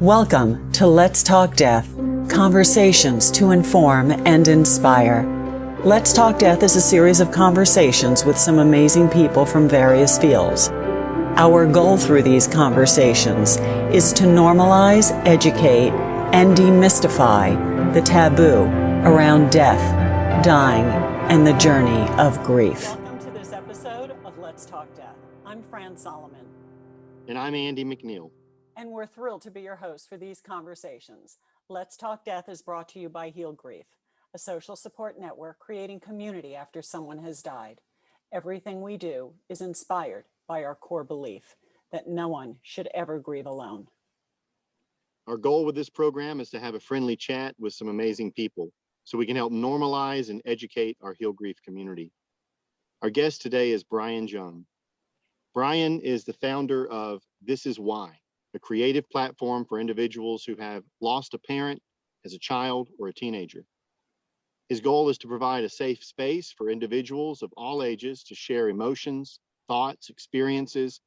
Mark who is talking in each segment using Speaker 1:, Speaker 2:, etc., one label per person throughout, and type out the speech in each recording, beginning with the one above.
Speaker 1: Welcome to Let's Talk Death, conversations to inform and inspire. Let's Talk Death is a series of conversations with some amazing people from various fields. Our goal through these conversations is to normalize, educate, and demystify the taboo around death, dying, and the journey of grief. Welcome to this episode of Let's Talk Death. I'm Fran Solomon.
Speaker 2: And I'm Andy McNeil.
Speaker 1: And we're thrilled to be your host for these conversations. Let's Talk Death is brought to you by Heal Grief, a social support network creating community after someone has died. Everything we do is inspired by our core belief that no one should ever grieve alone.
Speaker 2: Our goal with this program is to have a friendly chat with some amazing people so we can help normalize and educate our Heal Grief community. Our guest today is Bryan Jung. Bryan is the founder of This Is Why, a creative platform for individuals who have lost a parent as a child or a teenager. His goal is to provide a safe space for individuals of all ages to share emotions, thoughts, experiences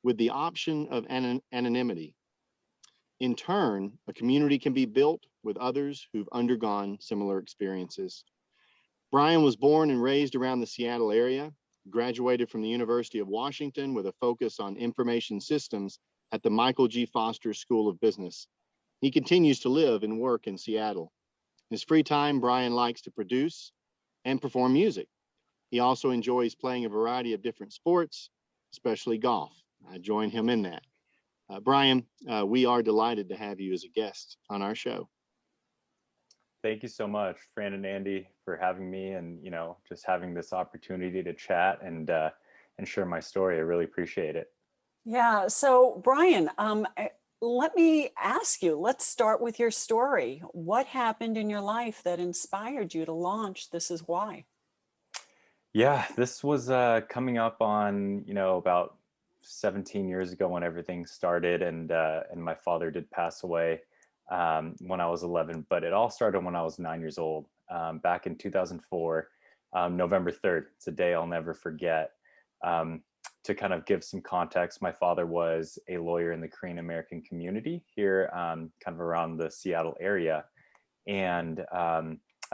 Speaker 2: with the option of anonymity. In turn, a community can be built with others who've undergone similar experiences. Bryan was born and raised around the Seattle area, graduated from the University of Washington with a focus on information systems at the Michael G. Foster School of Business. He continues to live and work in Seattle. In his free time, Bryan likes to produce and perform music. He also enjoys playing a variety of different sports, especially golf. I join him in that. Bryan, we are delighted to have you as a guest on our show.
Speaker 3: Thank you so much, Fran and Andy, for having me and, just having this opportunity to chat and share my story. I really appreciate it.
Speaker 1: Yeah, so Bryan, let me ask you, let's start with your story. What happened in your life that inspired you to launch This Is Why?
Speaker 3: Yeah, this was coming up on, about 17 years ago when everything started, and my father did pass away when I was 11, but it all started when I was 9 years old, back in 2004, November 3rd. It's a day I'll never forget. To kind of give some context, my father was a lawyer in the Korean American community here, kind of around the Seattle area. And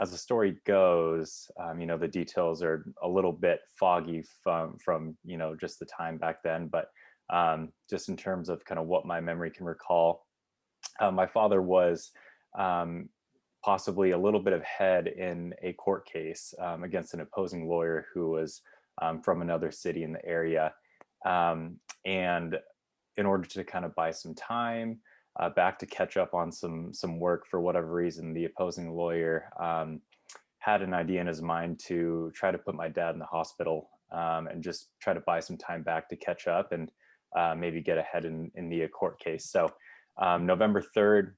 Speaker 3: as the story goes, the details are a little bit foggy from just the time back then. But just in terms of kind of what my memory can recall, my father was possibly a little bit ahead in a court case against an opposing lawyer who was from another city in the area. And in order to kind of buy some time back to catch up on some work, for whatever reason, the opposing lawyer had an idea in his mind to try to put my dad in the hospital and just try to buy some time back to catch up and maybe get ahead in the court case. So November 3rd,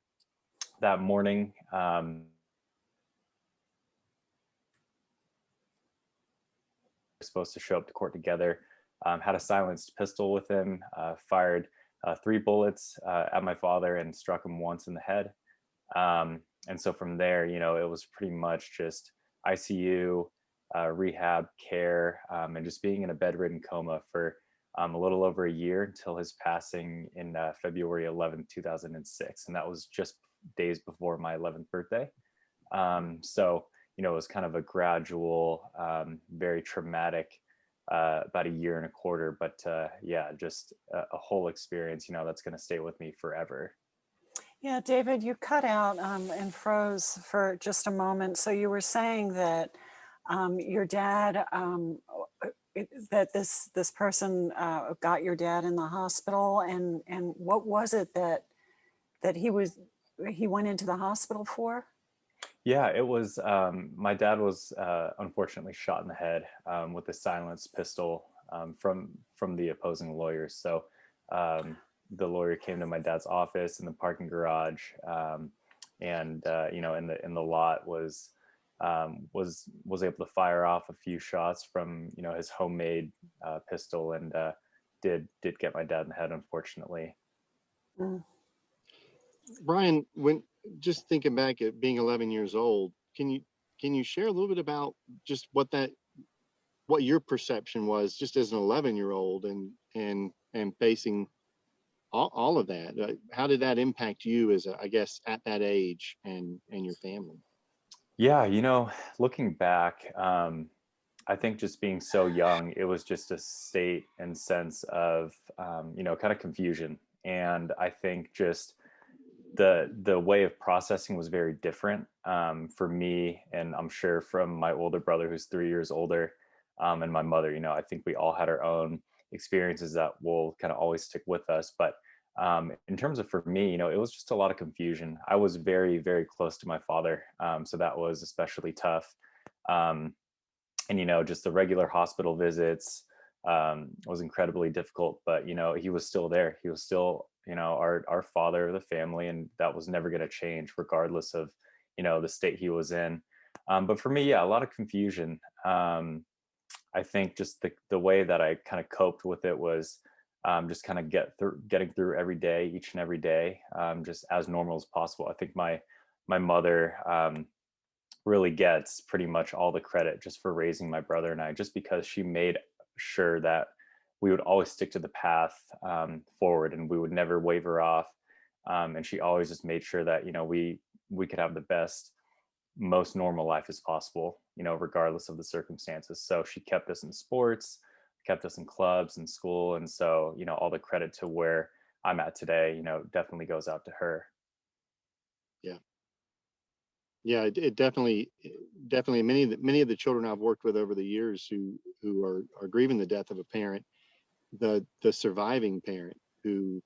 Speaker 3: that morning, supposed to show up to court together, had a silenced pistol with him, fired 3 bullets at my father and struck him once in the head. And so from there, it was pretty much just ICU, rehab care, and just being in a bedridden coma for a little over a year until his passing in February 11th, 2006. And that was just days before my 11th birthday. So it was kind of a gradual, very traumatic, about a year and a quarter, but just a whole experience, that's going to stay with me forever.
Speaker 1: Yeah, David, you cut out and froze for just a moment. So you were saying that your dad, that this person got your dad in the hospital, and what was it that he went into the hospital for?
Speaker 3: Yeah, it was, my dad was unfortunately shot in the head with a silenced pistol from the opposing lawyers. So the lawyer came to my dad's office in the parking garage, and in the lot was able to fire off a few shots from his homemade pistol, and did get my dad in the head, unfortunately.
Speaker 1: Mm.
Speaker 2: Bryan, when just thinking back at being 11 years old, can you share a little bit about just what your perception was just as an 11-year-old and facing all of that. How did that impact you as I guess at that age and your family?
Speaker 3: Yeah, looking back, I think just being so young, it was just a state and sense of, kind of confusion. And I think just the way of processing was very different for me, and I'm sure from my older brother who's 3 years older, and my mother. I think we all had our own experiences that will kind of always stick with us. But in terms of for me, it was just a lot of confusion. I was very, very close to my father, so that was especially tough. Um, and just the regular hospital visits was incredibly difficult, but he was still there. He was still our father of the family, and that was never going to change regardless of the state he was in. But for me, yeah, a lot of confusion. I think just the way that I kind of coped with it was just kind of getting through every day, each and every day, just as normal as possible. I think my mother really gets pretty much all the credit just for raising my brother and I, just because she made sure that we would always stick to the path forward, and we would never waver off. And she always just made sure that we could have the best, most normal life as possible, regardless of the circumstances. So she kept us in sports, kept us in clubs and school, and so all the credit to where I'm at today, definitely goes out to her.
Speaker 2: Yeah. Yeah, it definitely many of the children I've worked with over the years who are grieving the death of a parent, the surviving parent who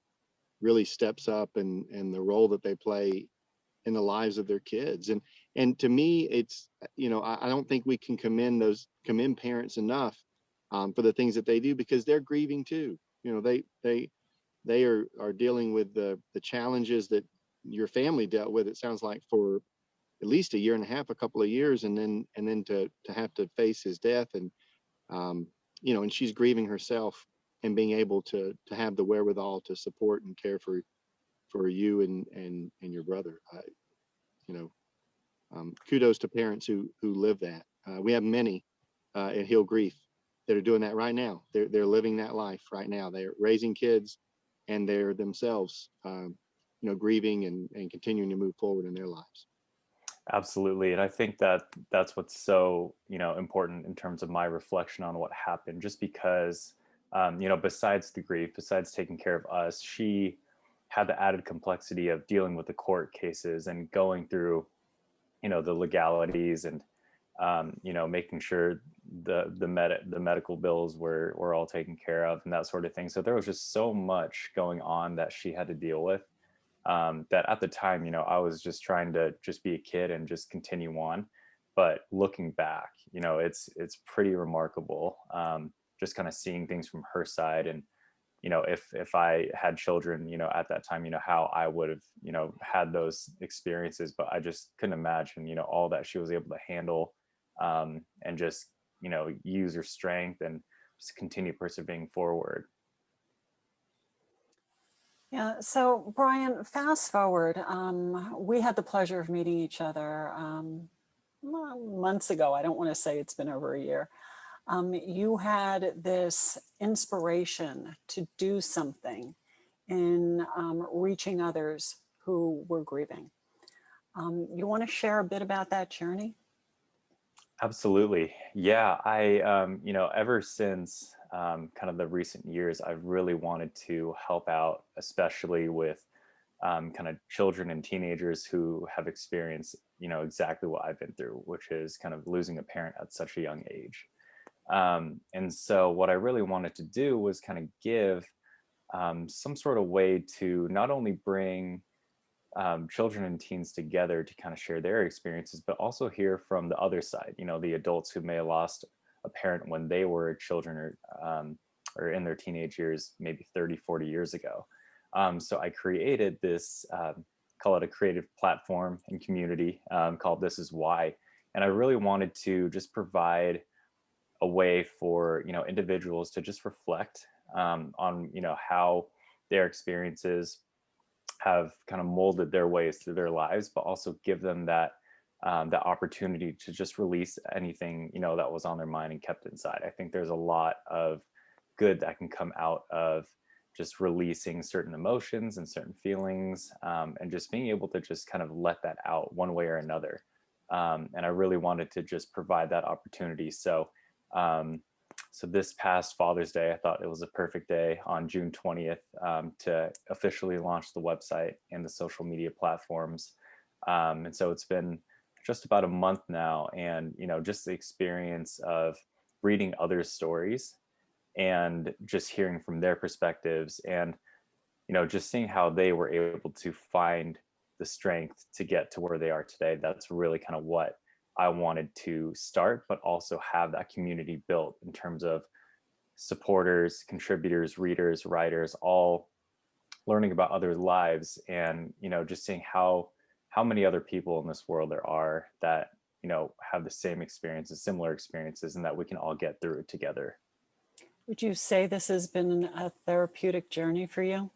Speaker 2: really steps up and the role that they play in the lives of their kids. And to me, it's I don't think we can commend parents enough for the things that they do, because they're grieving too. They are dealing with the challenges that your family dealt with, it sounds like, for at least a year and a half, a couple of years, and then to have to face his death, and and she's grieving herself, and being able to have the wherewithal to support and care for you and your brother. You know, Kudos to parents who live that. We have many at Heal Grief that are doing that right now. They're living that life right now. They're raising kids, and they're themselves, grieving and continuing to move forward in their lives.
Speaker 3: Absolutely. And I think that that's what's so, important in terms of my reflection on what happened, just because, besides the grief, besides taking care of us, she had the added complexity of dealing with the court cases and going through, the legalities, and, making sure the medical bills were all taken care of and that sort of thing. So there was just so much going on that she had to deal with, that at the time, I was just trying to just be a kid and just continue on. But looking back, it's pretty remarkable, just kind of seeing things from her side. And, if I had children, at that time, how I would have, had those experiences. But I just couldn't imagine, all that she was able to handle, and just, use her strength and just continue persevering forward.
Speaker 1: Yeah. So, Brian, fast forward. We had the pleasure of meeting each other months ago. I don't want to say it's been over a year. You had this inspiration to do something in reaching others who were grieving. You want to share a bit about that journey?
Speaker 3: Absolutely. Yeah. Ever since kind of the recent years, I've really wanted to help out, especially with kind of children and teenagers who have experienced, exactly what I've been through, which is kind of losing a parent at such a young age. And so what I really wanted to do was kind of give some sort of way to not only bring children and teens together to kind of share their experiences, but also hear from the other side, the adults who may have lost a parent when they were children, or in their teenage years, maybe 30, 40 years ago. So I created this, call it a creative platform and community, called This Is Why. And I really wanted to just provide a way for, individuals to just reflect on, how their experiences have kind of molded their ways through their lives, but also give them that opportunity to just release anything, that was on their mind and kept inside. I think there's a lot of good that can come out of just releasing certain emotions and certain feelings, and just being able to just kind of let that out one way or another. And I really wanted to just provide that opportunity. So this past Father's Day, I thought it was a perfect day on June 20th, to officially launch the website and the social media platforms. And so it's been just about a month now, and just the experience of reading others' stories and just hearing from their perspectives, and just seeing how they were able to find the strength to get to where they are today. That's really kind of what I wanted to start, but also have that community built in terms of supporters, contributors, readers, writers, all learning about others' lives, and just seeing how many other people in this world there are that have the same experiences, similar experiences, and that we can all get through it together.
Speaker 1: Would you say this has been a therapeutic journey for you?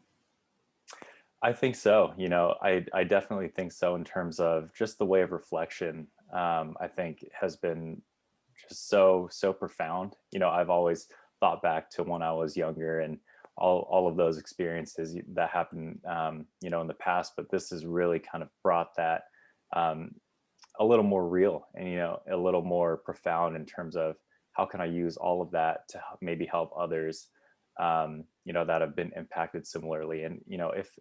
Speaker 3: I think so. I definitely think so, in terms of just the way of reflection. I think has been just so profound. I've always thought back to when I was younger and all of those experiences that happened, in the past. But this has really kind of brought that a little more real, and a little more profound in terms of how can I use all of that to maybe help others, that have been impacted similarly. And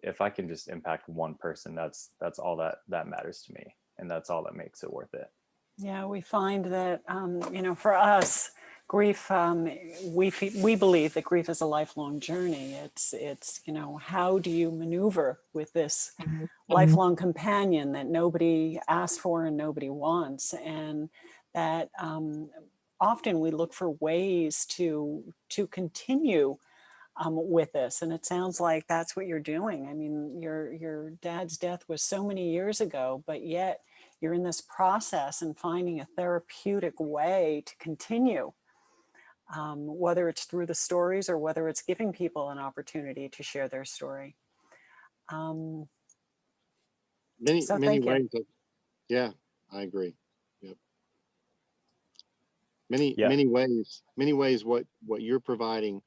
Speaker 3: if I can just impact one person, that's all that matters to me, and that's all that makes it worth it.
Speaker 1: Yeah, we find that for us, grief. We believe that grief is a lifelong journey. It's how do you maneuver with this lifelong companion that nobody asked for and nobody wants, and that often we look for ways to continue with this. And it sounds like that's what you're doing. I mean, your dad's death was so many years ago, but yet you're in this process and finding a therapeutic way to continue, whether it's through the stories or whether it's giving people an opportunity to share their story.
Speaker 2: Many
Speaker 1: So
Speaker 2: many
Speaker 1: thank you.
Speaker 2: ways. Yeah, I agree. Yep. Many
Speaker 3: Yeah,
Speaker 2: many ways. What you're providing,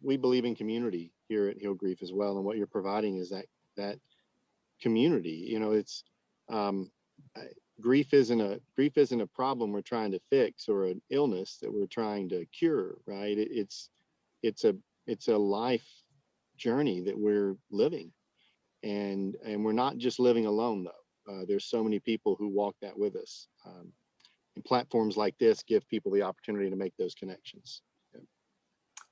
Speaker 2: we believe in community here at Heal Grief as well, and what you're providing is that community. It's um, I- grief isn't a problem we're trying to fix, or an illness that we're trying to cure. Right? It's a it's a life journey that we're living, and we're not just living alone though. There's so many people who walk that with us, and platforms like this give people the opportunity to make those connections. Yeah.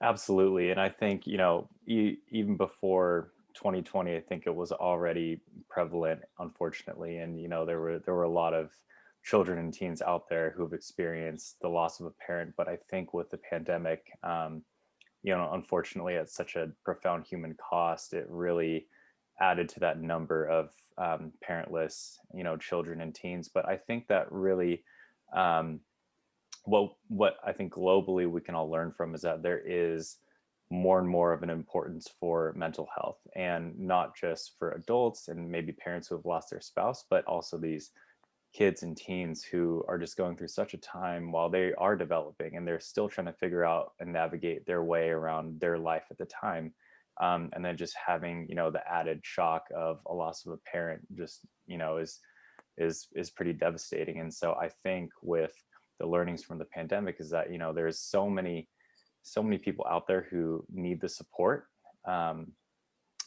Speaker 3: absolutely. And I think even before 2020, I think it was already prevalent, unfortunately. And there were a lot of children and teens out there who have experienced the loss of a parent. But I think with the pandemic, unfortunately, at such a profound human cost, it really added to that number of parentless, children and teens. But I think that really, um, what I think globally we can all learn from is that there is more and more of an importance for mental health, and not just for adults and maybe parents who have lost their spouse, but also these kids and teens who are just going through such a time while they are developing, and they're still trying to figure out and navigate their way around their life at the time. And then just having the added shock of a loss of a parent just is pretty devastating. And so I think with the learnings from the pandemic is that there's so many people out there who need the support. And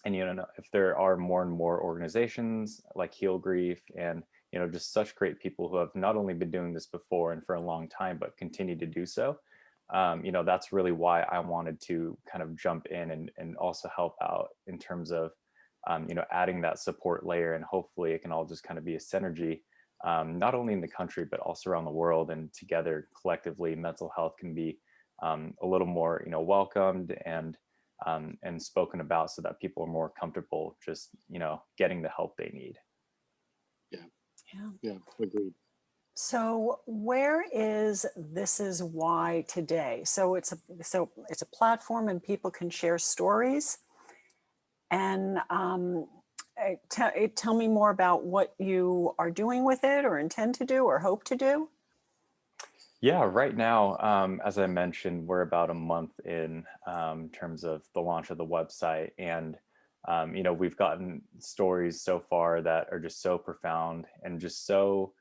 Speaker 3: if there are more and more organizations like Heal Grief, and just such great people who have not only been doing this before and for a long time, but continue to do so, that's really why I wanted to kind of jump in and also help out in terms of adding that support layer. And hopefully it can all just kind of be a synergy, not only in the country but also around the world, and together collectively mental health can be a little more welcomed and spoken about, so that people are more comfortable just getting the help they need.
Speaker 2: Yeah.
Speaker 1: Yeah.
Speaker 2: Yeah. Agreed.
Speaker 1: So where is This Is Why today? So it's a platform and people can share stories. And tell me more about what you are doing with it, or intend to do, or hope to do.
Speaker 3: Yeah, right now, as I mentioned, we're about a month in terms of the launch of the website, and we've gotten stories so far that are just so profound and just so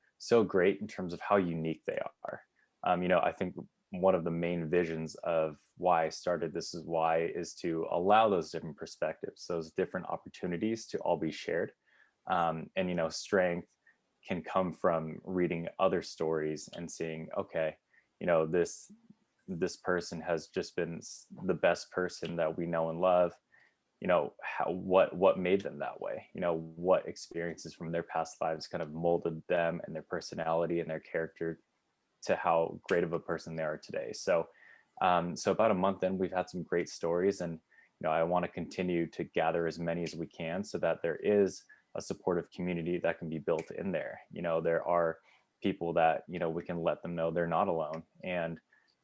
Speaker 3: great in terms of how unique they are. I think one of the main visions of why I started This Is Why is to allow those different perspectives, those different opportunities to all be shared, and strength can come from reading other stories and seeing, okay, this person has just been the best person that we know and love. What made them that way? What experiences from their past lives kind of molded them and their personality and their character to how great of a person they are today. So about a month in, we've had some great stories, and I want to continue to gather as many as we can so that there is a supportive community that can be built in there. There are people that we can let them know they're not alone, and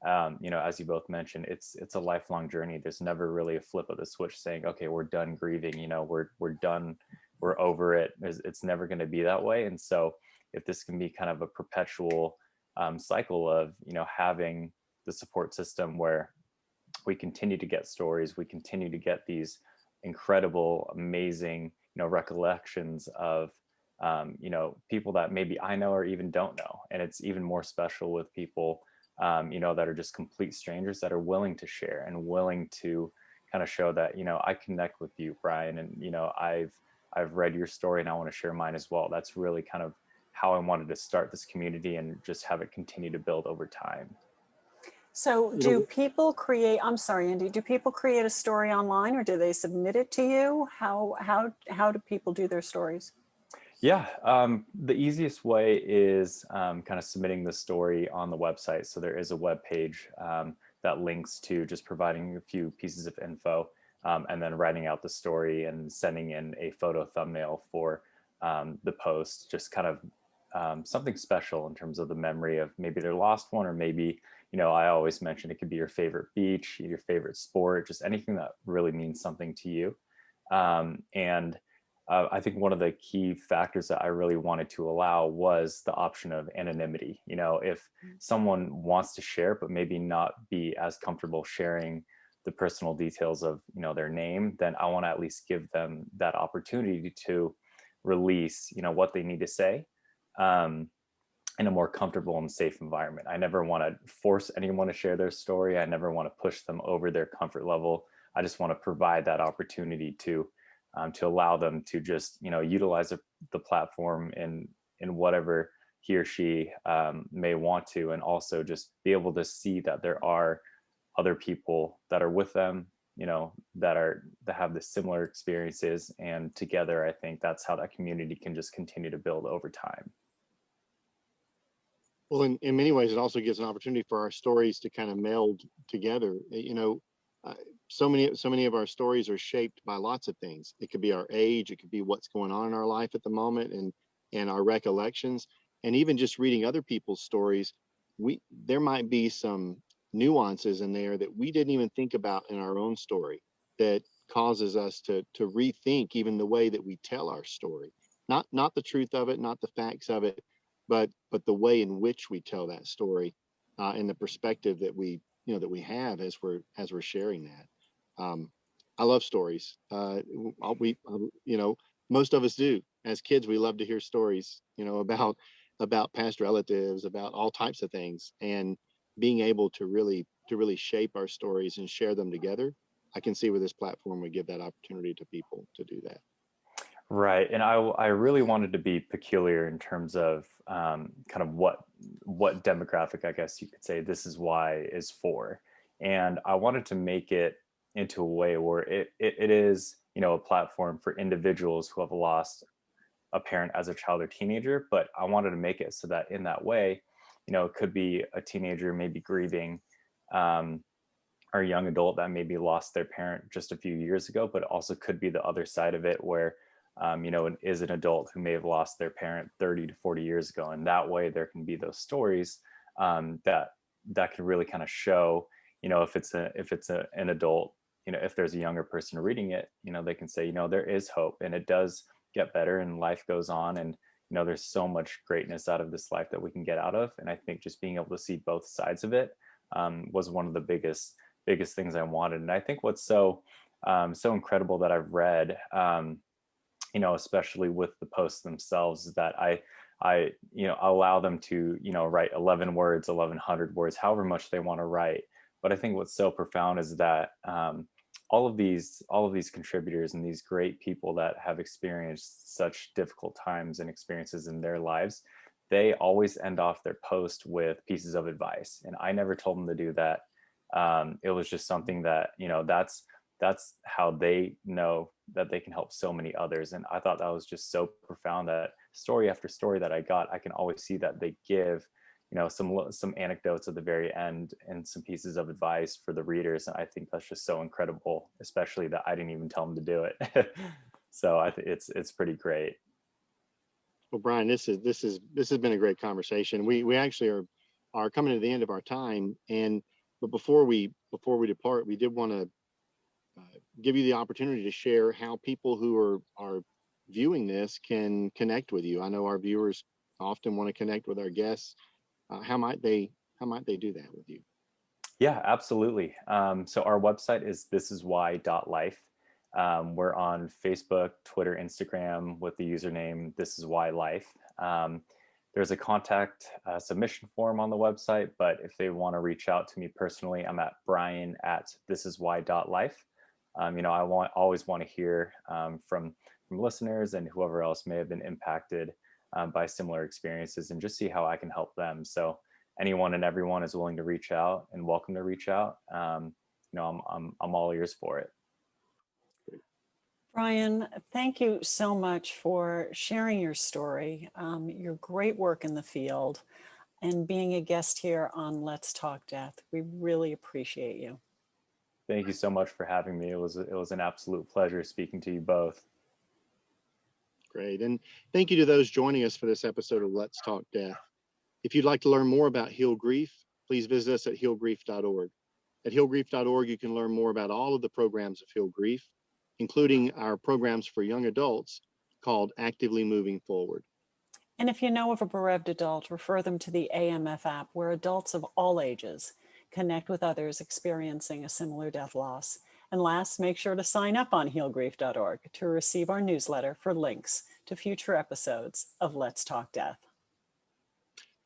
Speaker 3: as you both mentioned, it's a lifelong journey. There's never really a flip of the switch saying, okay, we're done grieving. We're done. We're over it. It's never going to be that way. And so, if this can be kind of a perpetual cycle of having the support system where we continue to get stories, we continue to get these incredible, amazing, recollections of, people that maybe I know or even don't know. And it's even more special with people, that are just complete strangers that are willing to share and willing to kind of show that, I connect with you, Bryan, and, I've read your story and I want to share mine as well. That's really kind of how I wanted to start this community and just have it continue to build over time.
Speaker 1: So do people create, I'm sorry, Andy, do people create a story online or do they submit it to you? How do people do their stories?
Speaker 3: Yeah, the easiest way is kind of submitting the story on the website. So there is a web page that links to just providing a few pieces of info, and then writing out the story and sending in a photo thumbnail for the post, just kind of something special in terms of the memory of maybe their lost one, or maybe, I always mention it could be your favorite beach, your favorite sport, just anything that really means something to you. And I think one of the key factors that I really wanted to allow was the option of anonymity. If someone wants to share, but maybe not be as comfortable sharing the personal details of, their name, then I want to at least give them that opportunity to release, what they need to say, in a more comfortable and safe environment. I never want to force anyone to share their story. I never want to push them over their comfort level. I just want to provide that opportunity to allow them to just utilize the platform in whatever he or she may want to, and also just be able to see that there are other people that are with them, that have the similar experiences, and together I think that's how that community can just continue to build over time.
Speaker 2: Well, in many ways, it also gives an opportunity for our stories to kind of meld together. Uh, so many of our stories are shaped by lots of things. It could be our age, it could be what's going on in our life at the moment, and our recollections, and even just reading other people's stories. There might be some nuances in there that we didn't even think about in our own story that causes us to rethink even the way that we tell our story. Not the truth of it, not the facts of it, but the way in which we tell that story, and the perspective that we have as we're sharing that. I love stories. Most of us do. As kids, we love to hear stories, about past relatives, about all types of things, and being able to really shape our stories and share them together. I can see where this platform would give that opportunity to people to do that.
Speaker 3: Right, and I really wanted to be peculiar in terms of kind of what demographic, I guess you could say, This Is Why is for, and I wanted to make it into a way where it is a platform for individuals who have lost a parent as a child or teenager, but I wanted to make it so that in that way, it could be a teenager maybe grieving, um, or a young adult that maybe lost their parent just a few years ago, but it also could be the other side of it where, it is an adult who may have lost their parent 30 to 40 years ago. And that way there can be those stories that can really kind of show, if it's an adult, if there's a younger person reading it, they can say, there is hope and it does get better and life goes on. And, there's so much greatness out of this life that we can get out of. And I think just being able to see both sides of it was one of the biggest things I wanted. And I think what's so incredible that I've read, especially with the posts themselves, is that I allow them to, write 11 words, 1100 words, however much they want to write. But I think what's so profound is that all of these contributors and these great people that have experienced such difficult times and experiences in their lives, they always end off their post with pieces of advice. And I never told them to do that. It was just something that, that's how they know that they can help so many others. And I thought that was just so profound, that story after story that I got, I can always see that they give, some anecdotes at the very end and some pieces of advice for the readers. And I think that's just so incredible, especially that I didn't even tell them to do it. So I think it's pretty great.
Speaker 2: Well, Bryan, this has been a great conversation. We actually are coming to the end of our time, but before we depart, we did want to give you the opportunity to share how people who are viewing this can connect with you. I know our viewers often want to connect with our guests. How might they do that with you?
Speaker 3: Yeah, absolutely. So our website is thisiswhy.life. We're on Facebook, Twitter, Instagram with the username thisiswhylife. There's a contact submission form on the website, but if they want to reach out to me personally, I'm at brian@thisiswhy.life. I always want to hear from listeners and whoever else may have been impacted by similar experiences, and just see how I can help them. So anyone and everyone is willing to reach out and welcome to reach out. I'm all ears for it.
Speaker 1: Bryan, thank you so much for sharing your story, your great work in the field, and being a guest here on Let's Talk Death. We really appreciate you.
Speaker 3: Thank you so much for having me. It was an absolute pleasure speaking to you both.
Speaker 2: Great. And thank you to those joining us for this episode of Let's Talk Death. If you'd like to learn more about Heal Grief, please visit us at healgrief.org. At healgrief.org, you can learn more about all of the programs of Heal Grief, including our programs for young adults called Actively Moving Forward.
Speaker 1: And if you know of a bereaved adult, refer them to the AMF app, where adults of all ages connect with others experiencing a similar death loss. And last, make sure to sign up on healgrief.org to receive our newsletter for links to future episodes of Let's Talk Death.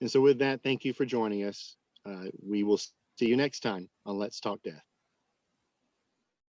Speaker 2: And so with that, thank you for joining us. We will see you next time on Let's Talk Death.